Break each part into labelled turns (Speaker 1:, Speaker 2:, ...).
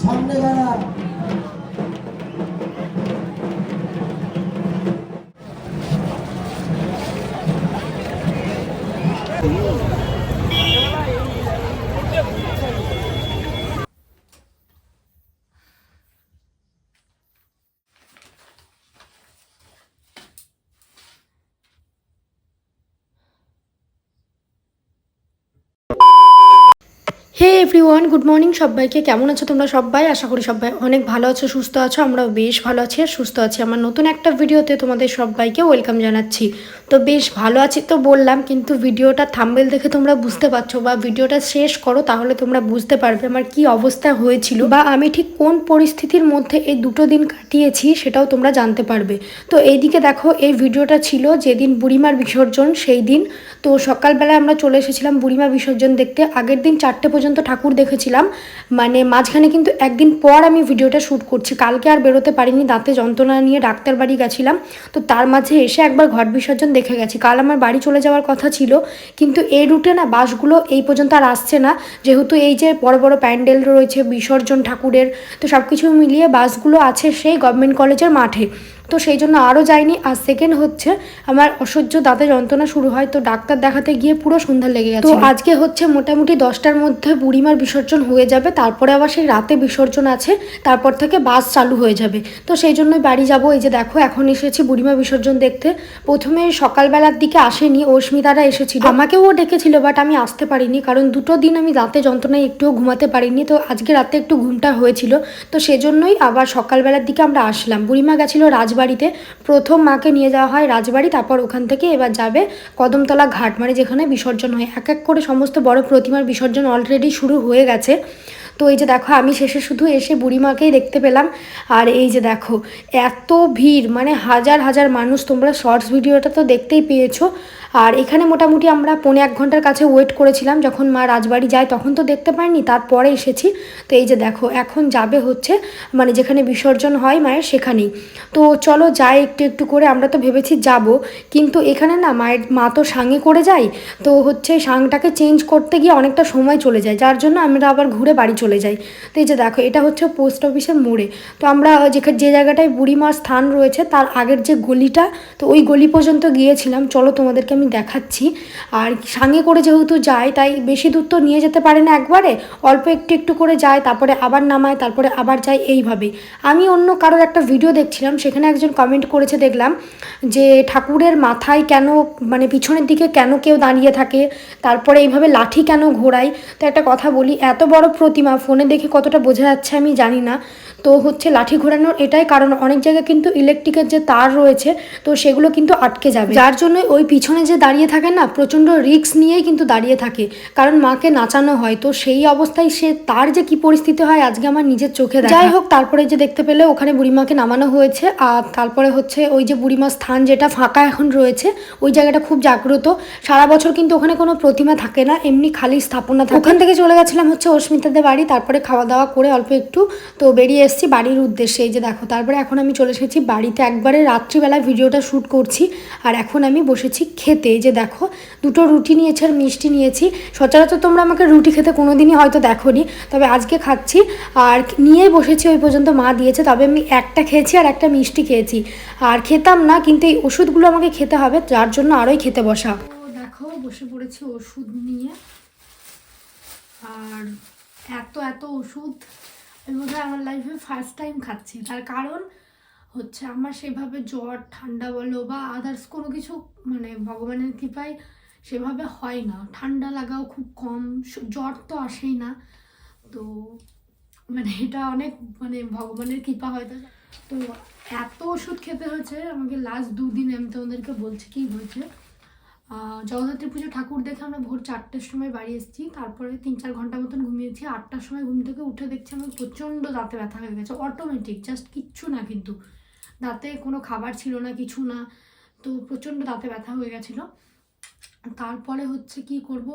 Speaker 1: সামনে বাড়া।
Speaker 2: হে everyone, good morning সবাইকে। কেমন আছো তোমরা সবাই? আশা করি সবাই অনেক ভালো আছো, সুস্থ আছো। আমরাও বেশ ভালো আছি আর সুস্থ আছি। আমার নতুন একটা ভিডিওতে তোমাদের সবাইকে ওয়েলকাম জানাচ্ছি। তো বেশ ভালো আছি তো বললাম, কিন্তু ভিডিওটা থাম্বনেল দেখে তোমরা বুঝতে পারছো, বা ভিডিওটা শেষ করো তাহলে তোমরা বুঝতে পারবে আমার কি অবস্থা হয়েছিল, বা আমি ঠিক কোন পরিস্থিতির মধ্যে এই দুটো দিন কাটিয়েছি সেটাও তোমরা জানতে পারবে। তো এইদিকে দেখো, এই ভিডিওটা ছিল যেদিন বুড়িমার বিসর্জন, সেই দিন। তো সকালবেলা আমরা চলে এসেছিলাম বুড়িমা বিসর্জন দেখতে। আগের দিন 4টে পর্যন্ত ঠাকুর দেখেছিলাম, মানে মাঝখানে কিন্তু একদিন পর আমি ভিডিওটা শ্যুট করছি। কালকে আর বেরোতে পারিনি, দাঁতে যন্ত্রণা নিয়ে ডাক্তার বাড়ি গেছিলাম। তো তার মাঝে এসে একবার ঘট বিসর্জন দেখে গেছি। কাল আমার বাড়ি চলে যাওয়ার কথা ছিল, কিন্তু এই রুটে না বাসগুলো এই পর্যন্ত আর আসছে না, যেহেতু এই যে বড় বড় প্যান্ডেল রয়েছে বিসর্জন ঠাকুরের, তো সব কিছু মিলিয়ে বাসগুলো আছে সেই গভর্নমেন্ট কলেজের মাঠে। তো সেই জন্য আরও যাইনি। আর সেকেন্ড হচ্ছে, আমার অসহ্য দাঁতে যন্ত্রণা শুরু হয়, তো ডাক্তার দেখাতে গিয়ে পুরো সন্ধ্যা লেগে গেছে। তো আজকে হচ্ছে মোটামুটি 10টার মধ্যে বুড়িমার বিসর্জন হয়ে যাবে, তারপরে আবার সেই রাতে বিসর্জন আছে, তারপর থেকে বাস চালু হয়ে যাবে। তো সেই জন্যই বাড়ি যাব। এই যে দেখো, এখন এসেছি বুড়িমা বিসর্জন দেখতে। প্রথমে সকালবেলার দিকে আসেনি, অস্মিতারা এসেছিল, আমাকেও ও ডেকেছিল, বাট আমি আসতে পারিনি, কারণ দুটো দিন আমি দাঁতে যন্ত্রণায় একটুও ঘুমাতে পারিনি। তো আজকে রাতে একটু ঘুমটা হয়েছিল, তো সেজন্যই আবার সকালবেলার দিকে আমরা আসলাম। বুড়িমা গেছিলো রাজবাড়িতে, প্রথম মাকে নিয়ে যাওয়া হয় রাজবাড়ি, তারপর ওখান থেকে এবার যাবে কদমতলা ঘাট, মানে যেখানে বিসর্জন হয়। এক এক করে সমস্ত বড় প্রতিমার বিসর্জন অলরেডি শুরু হয়ে গেছে। তো এই যে দেখো, আমি শেষে শুধু এসে বুড়িমাকেই দেখতে পেলাম। আর এই যে দেখো, এত ভিড়, মানে হাজার হাজার মানুষ। তোমরা শর্টস ভিডিওটা তো দেখতেই পেয়েছো। আর এখানে মোটামুটি আমরা 1.25 ঘন্টার কাছে ওয়েট করেছিলাম। যখন মা রাজবাড়ি যায় তখন তো দেখতে পাইনি, তারপরে এসেছি। তো এই যে দেখো, এখন যাবে হচ্ছে মানে যেখানে বিসর্জন হয় মায়ের, সেখানেই। তো চলো যাই একটু একটু করে। আমরা তো ভেবেছি যাব, কিন্তু এখানে না মা তো সাঙে করে যায়, তো হচ্ছে সাংটাকে চেঞ্জ করতে গিয়ে অনেকটা সময় চলে যায়, যার জন্য আমরা আবার ঘুরে বাড়ি চলে যাই। তো এই যে দেখো, এটা হচ্ছে পোস্ট অফিসের মোড়ে। তো আমরা যে জায়গাটায় বুড়িমার স্থান রয়েছে তার আগের যে গলিটা, তো ওই গলি পর্যন্ত গিয়েছিলাম। চলো তোমাদেরকে আমি দেখাচ্ছি। আর সাঙে করে যেহেতু যায়, তাই বেশি দূর তো নিয়ে যেতে পারে না একবারে, অল্প একটু একটু করে যায়, তারপরে আবার নামায়, তারপরে আবার যায়, এইভাবেই। আমি অন্য কারোর একটা ভিডিও দেখছিলাম, সেখানে একজন কমেন্ট করেছে দেখলাম, যে ঠাকুরের মাথায় কেন, মানে পিছনের দিকে কেন কেউ দাঁড়িয়ে থাকে, তারপরে এইভাবে লাঠি কেন ঘোরায়। তো একটা কথা বলি, এত বড় প্রতিমা ফোনে দেখে কতটা বোঝা যাচ্ছে আমি জানি না, তো হচ্ছে লাঠি ঘোরানোর এটাই কারণ, অনেক জায়গায় কিন্তু ইলেকট্রিকের যে তার রয়েছে, তো সেগুলো কিন্তু আটকে যাবে, যার জন্য ওই পিছনে যে দাঁড়িয়ে থাকে না, প্রচণ্ড রিস্ক নিয়েই কিন্তু দাঁড়িয়ে থাকে, কারণ মাকে নাচানো হয়। তো সেই অবস্থায় সে তার যে কি পরিস্থিতি হয় আজকে আমার নিজের চোখে দেখা। যাই হোক, তারপরে যে দেখতে পেলে ওখানে বুড়িমাকে নামানো হয়েছে। আর তারপরে হচ্ছে ওই যে বুড়িমার স্থান যেটা ফাঁকা এখন রয়েছে, ওই জায়গাটা খুব জাগ্রত। সারা বছর কিন্তু ওখানে কোনো প্রতিমা থাকে না, এমনি খালি স্থাপনা থাকে। ওখান থেকে চলে গেছিলাম হচ্ছে অস্মিতাদের বাড়ি, তারপরে খাওয়া দাওয়া করে অল্প একটু তো বেরিয়ে এসেছি বাড়ির উদ্দেশ্যে। এই যে দেখো, তারপরে এখন আমি চলে এসেছি বাড়িতে, একবারে রাত্রিবেলায় ভিডিওটা শ্যুট করছি। আর এখন আমি বসেছি খেতে। এই যে দেখো, দুটো রুটি নিয়েছি আর মিষ্টি নিয়েছি। সচরাচর তোমরা আমাকে রুটি খেতে কোনোদিনই হয়তো দেখোনি, তবে আজকে খাচ্ছি। আর নিয়েই বসেছি, ওই পর্যন্ত মা দিয়েছে, তবে আমি একটা খেয়েছি আর একটা মিষ্টি খেয়েছি। আর খেতাম না, কিন্তু এই ওষুধগুলো আমাকে খেতে হবে, যার জন্য আরোই খেতে বসা। তো দেখো, বসে পড়েছি ওষুধ নিয়ে। আর এত এত ওষুধ আমি বোধহয় আমার লাইফে ফার্স্ট টাইম খাচ্ছি। তার কারণ হচ্ছে, আমার সেভাবে জ্বর ঠান্ডা বলো বা আদার্স কোনো কিছু, মানে ভগবানের কৃপায় সেভাবে হয় না। ঠান্ডা লাগাও খুব কম, জ্বর তো আসেই না। তো মানে এটা অনেক, মানে ভগবানের কৃপা হয়তো। তো এত ওষুধ খেতে হয়েছে আমাকে লাস্ট 2 দিন। আমি তোমাদেরকে বলছি কি হয়েছে। জগদ্ধাত্রী পুজো ঠাকুর দেখে আমরা ভোর 4টের সময় বাড়ি এসেছি, তারপরে 3-4 ঘন্টা মতন ঘুমিয়েছি। 8টার সময় ঘুম থেকে উঠে দেখছি আমার প্রচণ্ড দাঁতে ব্যথা হয়ে গেছে, অটোমেটিক, জাস্ট কিচ্ছু না, কিন্তু দাঁতে কোনো খাবার ছিল না, কিছু না, তো প্রচণ্ড দাঁতে ব্যথা হয়ে গেছিলো। তারপরে হচ্ছে কি করব,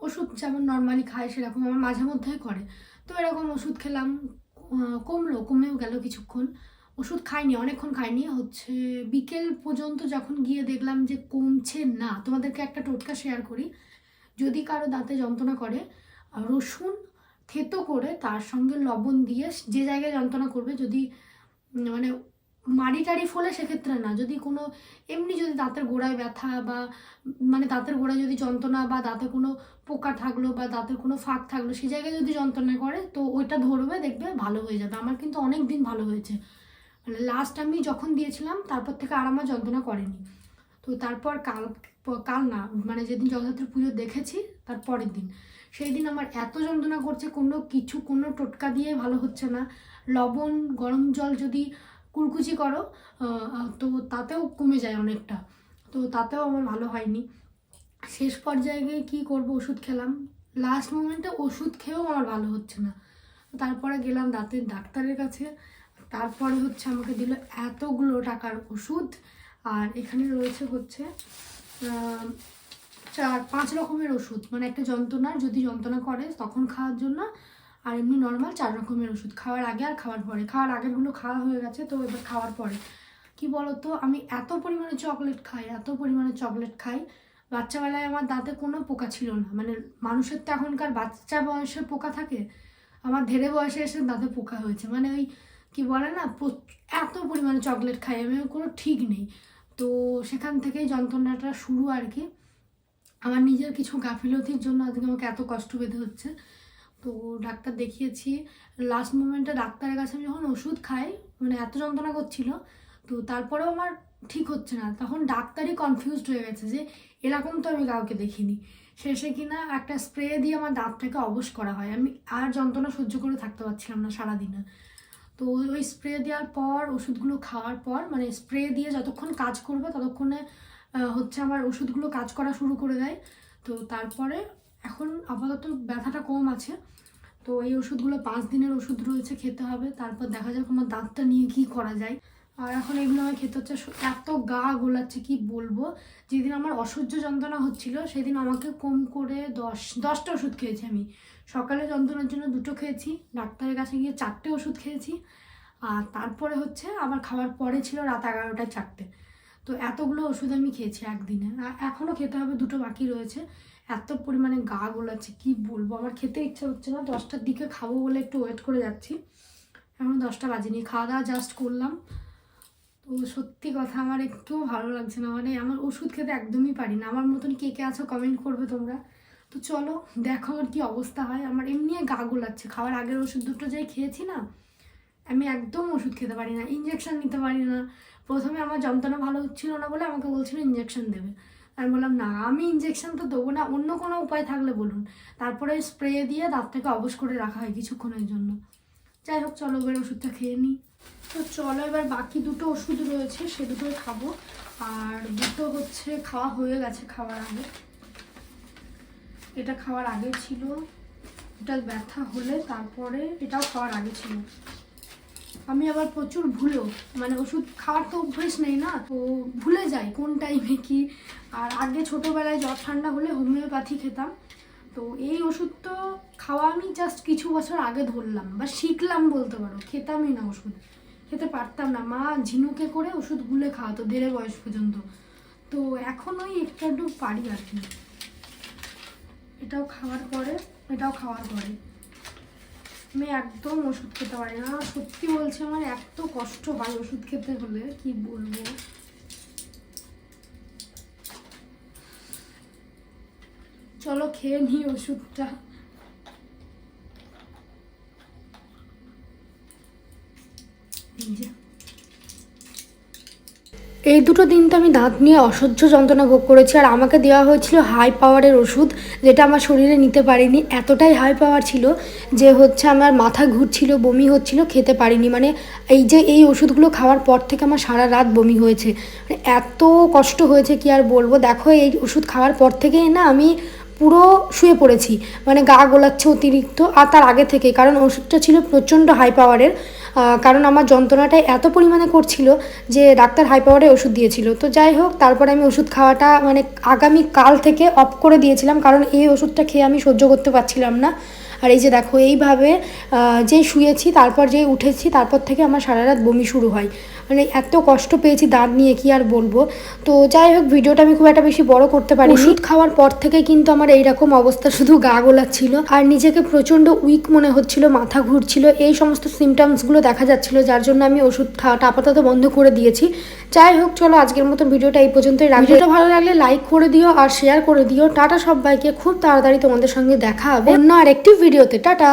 Speaker 2: ওষুধ যেমন নর্মালি খায় সেরকম আমার মাঝে মধ্যেই করে। তো এরকম ওষুধ খেলাম, কমেও গেল কিছুক্ষণ। ওষুধ খাইনি, অনেকক্ষণ খাইনি, হচ্ছে বিকেল পর্যন্ত যখন গিয়ে দেখলাম যে কমছে না। তোমাদেরকে একটা টোটকা শেয়ার করি, যদি কারো দাঁতে যন্ত্রণা করে, রসুন, থেতো করে তার সঙ্গে লবণ দিয়ে যে জায়গায় যন্ত্রণা করবে, যদি মানে মাড়ি টাড়ি ফোলে সেক্ষেত্রে না, যদি কোনো এমনি যদি দাঁতের গোড়ায় ব্যথা বা মানে দাঁতের গোড়ায় যদি যন্ত্রণা বা দাঁতে কোনো পোকা থাকলো বা দাঁতের কোনো ফাঁক থাকলো সেই জায়গায় যদি যন্ত্রণা করে তো ওইটা ধরবে, দেখবে ভালো হয়ে যাবে। আমার কিন্তু অনেক দিন ভালো হয়েছে, মানে লাস্ট আমি যখন দিয়েছিলাম তারপর থেকে আর আমার যন্ত্রণা করেনি। তো তারপর কাল না মানে যেদিন জগদ্ধাত্রী পুজো দেখেছি তার পরের দিন, সেই দিন আমার এত যন্ত্রণা করছে, কোনো টোটকা দিয়ে ভালো হচ্ছে না। লবণ গরম জল যদি কুলকুচি করো তো তাতেও কমে যায় অনেকটা, তো তাতেও আমার ভালো হয়নি। শেষ পর্যায়ে গিয়ে কী করবো, ওষুধ খেলাম। লাস্ট মোমেন্টে ওষুধ খেয়েও আমার ভালো হচ্ছে না। তারপরে গেলাম দাঁতের ডাক্তারের কাছে, তারপরে হচ্ছে আমাকে দিল এতগুলো টাকার ওষুধ। আর এখানে রয়েছে হচ্ছে 4-5 রকমের ওষুধ, মানে একটা যন্ত্রণার যদি যন্ত্রণা করে তখন খাওয়ার জন্য, আর এমনি নর্মাল 4 রকমের ওষুধ, খাওয়ার আগে আর খাওয়ার পরে। খাওয়ার আগেরগুলো খাওয়া হয়ে গেছে, তো এবার খাওয়ার পরে কি বলতো, আমি এত পরিমাণে চকলেট খাই। বাচ্চাবেলায় আমার দাঁতে কোনো পোকা ছিল না, মানে মানুষের তো এখনকার বাচ্চা বয়সে পোকা থাকে, আমার ধেড়ে বয়সে এসে দাঁতে পোকা হয়েছে। মানে ওই কি বলে না, এত পরিমাণে চকলেট খাই আমি, কোনো ঠিক নেই। তো সেখান থেকেই যন্ত্রণাটা শুরু আর কি। আমার নিজের কিছু গাফিলতির জন্য আজকে আমাকে এত কষ্ট পেতে হচ্ছে। তো ডাক্তার দেখিয়েছি, লাস্ট মোমেন্টে ডাক্তারের কাছে আমি যখন ওষুধ খাই, মানে এত যন্ত্রণা করছিল, তো তারপরেও আমার ঠিক হচ্ছে না, তখন ডাক্তারই কনফিউজড হয়ে গেছে যে এরকম তো আমি কাউকে দেখিনি। শেষে কিনা একটা স্প্রে দিয়ে আমার দাঁতটাকে অবশ করা হয়, আমি আর যন্ত্রণা সহ্য করে থাকতে পারছিলাম না সারাদিনে। তো ওই স্প্রে দেওয়ার পর ওষুধগুলো খাওয়ার পর, মানে স্প্রে দিয়ে যতক্ষণ কাজ করবে ততক্ষণে হচ্ছে আমার ওষুধগুলো কাজ করা শুরু করে দেয়। তো তারপরে এখন আপাতত ব্যথাটা কম আছে। তো এই ওষুধগুলো 5 দিনের ওষুধ রয়েছে, খেতে হবে, তারপর দেখা যাক আমার দাঁতটা নিয়ে কি করা যায়। আর এখন এগুলো আমার খেতে হচ্ছে, এত গা গোলাচ্ছে কি বলবো। যেদিন আমার অসহ্য যন্ত্রণা হচ্ছিল সেদিন আমাকে কম করে 10টা ওষুধ খেয়েছি আমি। সকালে যন্ত্রণার জন্য 2টো খেয়েছি, ডাক্তারের কাছে গিয়ে 4টে ওষুধ খেয়েছি, আর তারপরে হচ্ছে আবার খাওয়ার পরে ছিল রাত 11টায় 4টে। তো এতগুলো ওষুধ আমি খেয়েছি একদিনে, এখনও খেতে হবে, 2টো বাকি রয়েছে। এত পরিমাণে গা গোলাচ্ছে কি বলবো, আমার খেতে ইচ্ছা হচ্ছে না। 10টার দিকে খাবো বলে একটু ওয়েট করে যাচ্ছি, এখন 10টা বাজেনি, খাওয়া দাওয়া জাস্ট করলাম। তো সত্যি কথা আমার একটুও ভালো লাগছে না, মানে আমার ওষুধ খেতে একদমই পারি না। আমার মতন কে কে আছো কমেন্ট করবে তোমরা। তো চলো দেখো আমার কী অবস্থা হয়। আমার এমনি গা গোলাচ্ছে, খাওয়ার আগের ওষুধ 2টো যাই খেয়েছি না, আমি একদম ওষুধ খেতে পারি না, ইঞ্জেকশন নিতে পারি না। প্রথমে আমার যন্ত্রণা ভালো হচ্ছিল না বলে আমাকে বলছিল ইঞ্জেকশন দেবে, আমি বললাম না, আমি ইঞ্জেকশন তো দেবো না, অন্য কোনো উপায় থাকলে বলুন। তারপরে স্প্রে দিয়ে দাঁতটাকে অবশ করে রাখা হয় কিছুক্ষণের জন্য। যাই হোক চলো এবার ওষুধটা খেয়ে নিই। তো চলো এবার বাকি 2টো ওষুধ রয়েছে সে 2টোই খাবো, আর 2টো হচ্ছে খাওয়া হয়ে গেছে খাওয়ার আগে। এটা খাওয়ার আগে ছিল, এটা ব্যথা হলে তারপরে এটাও খাওয়ার আগে ছিল। আমি আবার প্রচুর ভুলেও, মানে ওষুধ খাওয়ার তো অভ্যেস নেই না, তো ভুলে যাই কোন টাইমে কি। আর আগে ছোটোবেলায় জ্বর ঠান্ডা হলে হোমিওপ্যাথি খেতাম, তো এই ওষুধ তো খাওয়া আমি জাস্ট কিছু বছর আগে ধরলাম বা শিখলাম বলতে পারো, খেতামই না ওষুধ, খেতে পারতাম না। মা ঝিনুকে করে ওষুধ গুলে খাওয়াতো 1.5 বয়স পর্যন্ত, তো এখন ওই একটু পারি আর কি। এটাও খাওয়ার পরে আমি একদম ওষুধ খেতে পারি না, সত্যি বলছি আমার এত কষ্ট হয় ওষুধ খেতে হলে কি বলবো। চলো খেয়ে নিই ওষুধটা। এই 2টো দিন তো আমি দাঁত নিয়ে অসহ্য যন্ত্রণা ভোগ করেছি, আর আমাকে দেওয়া হয়েছিল হাই পাওয়ারের ওষুধ, যেটা আমার শরীরে নিতে পারিনি। এতটাই হাই পাওয়ার ছিল যে হচ্ছে আমার মাথা ঘুরছিল, বমি হচ্ছিল, খেতে পারিনি। মানে এই ওষুধগুলো খাওয়ার পর থেকে আমার সারা রাত বমি হয়েছে, মানে এত কষ্ট হয়েছে কি আর বলবো। দেখো এই ওষুধ খাওয়ার পর থেকেই না আমি পুরো শুয়ে পড়েছি, মানে গা গোলাচ্ছে অতিরিক্ত, আর তার আগে থেকে, কারণ ওষুধটা ছিল প্রচণ্ড হাই পাওয়ারের। কারণ আমার যন্ত্রণাটা এত পরিমাণে করছিল যে ডাক্তার হাই পাওয়ারে ওষুধ দিয়েছিল। তো যাই হোক তারপরে আমি ওষুধ খাওয়াটা মানে আগামী কাল থেকে অফ করে দিয়েছিলাম, কারণ এই ওষুধটা খেয়ে আমি সহ্য করতে পারছিলাম না। আর এই যে দেখো এইভাবে যেই শুয়েছি তারপর যেই উঠেছি তারপর থেকে আমার সারা রাত বমি শুরু হয়। মানে এত কষ্ট পেয়েছি দাঁত নিয়ে, কি আর বলবো। তো যাই হোক, ভিডিওটা আমি খুব একটা বেশি বড় করতে পারি। ওষুধ খাওয়ার পর থেকে কিন্তু আমার এইরকম অবস্থা, শুধু গা গোলাচ্ছিল আর নিজেকে প্রচণ্ড উইক মনে হচ্ছিল, মাথা ঘুরছিল, এই সমস্ত সিমটমসগুলো দেখা যাচ্ছিল, যার জন্য আমি ওষুধ খাওয়াটা আপাতত বন্ধ করে দিয়েছি। যাই হোক, চলো আজকের মতন ভিডিওটা এই পর্যন্তই রাখবো। ভিডিওটা ভালো লাগলে লাইক করে দিও আর শেয়ার করে দিও। টাটা সবাইকে, খুব তাড়াতাড়ি তোমাদের সঙ্গে দেখা হবে অন্য আরেকটি ভিডিওতে। টাটা।